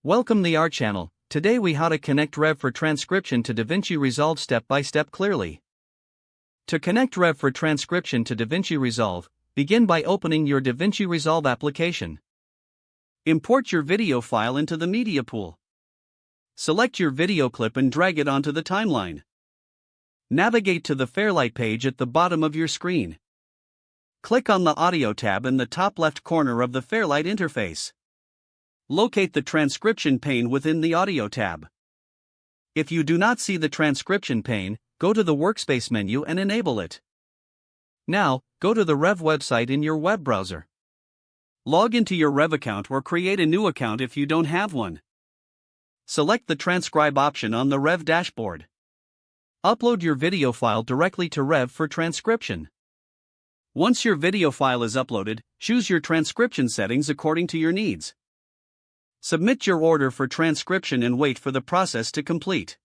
Welcome to our channel. Today we how to connect Rev for transcription to DaVinci Resolve step by step clearly. To connect Rev for transcription to DaVinci Resolve, begin by opening your DaVinci Resolve application. Import your video file into the media pool. Select your video clip and drag it onto the timeline. Navigate to the Fairlight page at the bottom of your screen. Click on the Audio tab in the top left corner of the Fairlight interface. Locate the Transcription pane within the Audio tab. If you do not see the Transcription pane, go to the Workspace menu and enable it. Now, go to the Rev website in your web browser. Log into your Rev account or create a new account if you don't have one. Select the Transcribe option on the Rev dashboard. Upload your video file directly to Rev for transcription. Once your video file is uploaded, choose your transcription settings according to your needs. Submit your order for transcription and wait for the process to complete.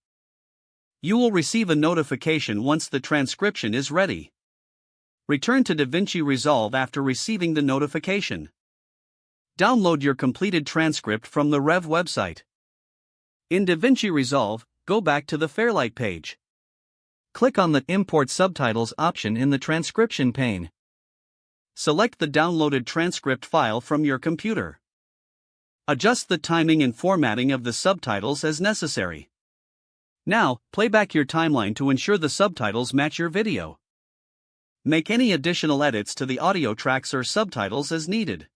You will receive a notification once the transcription is ready. Return to DaVinci Resolve after receiving the notification. Download your completed transcript from the Rev website. In DaVinci Resolve, go back to the Fairlight page. Click on the Import Subtitles option in the Transcription pane. Select the downloaded transcript file from your computer. Adjust the timing and formatting of the subtitles as necessary. Now, play back your timeline to ensure the subtitles match your video. Make any additional edits to the audio tracks or subtitles as needed.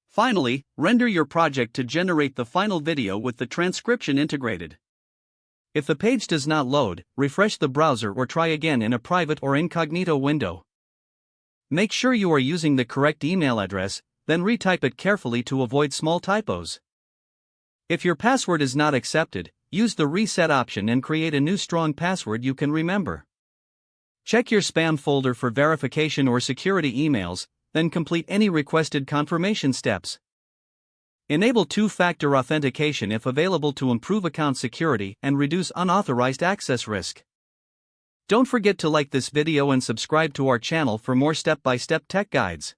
Finally, render your project to generate the final video with the transcription integrated. If the page does not load, refresh the browser or try again in a private or incognito window. Make sure you are using the correct email address, then retype it carefully to avoid small typos. If your password is not accepted, use the reset option and create a new strong password you can remember. Check your spam folder for verification or security emails, then complete any requested confirmation steps. Enable two-factor authentication if available to improve account security and reduce unauthorized access risk. Don't forget to like this video and subscribe to our channel for more step-by-step tech guides.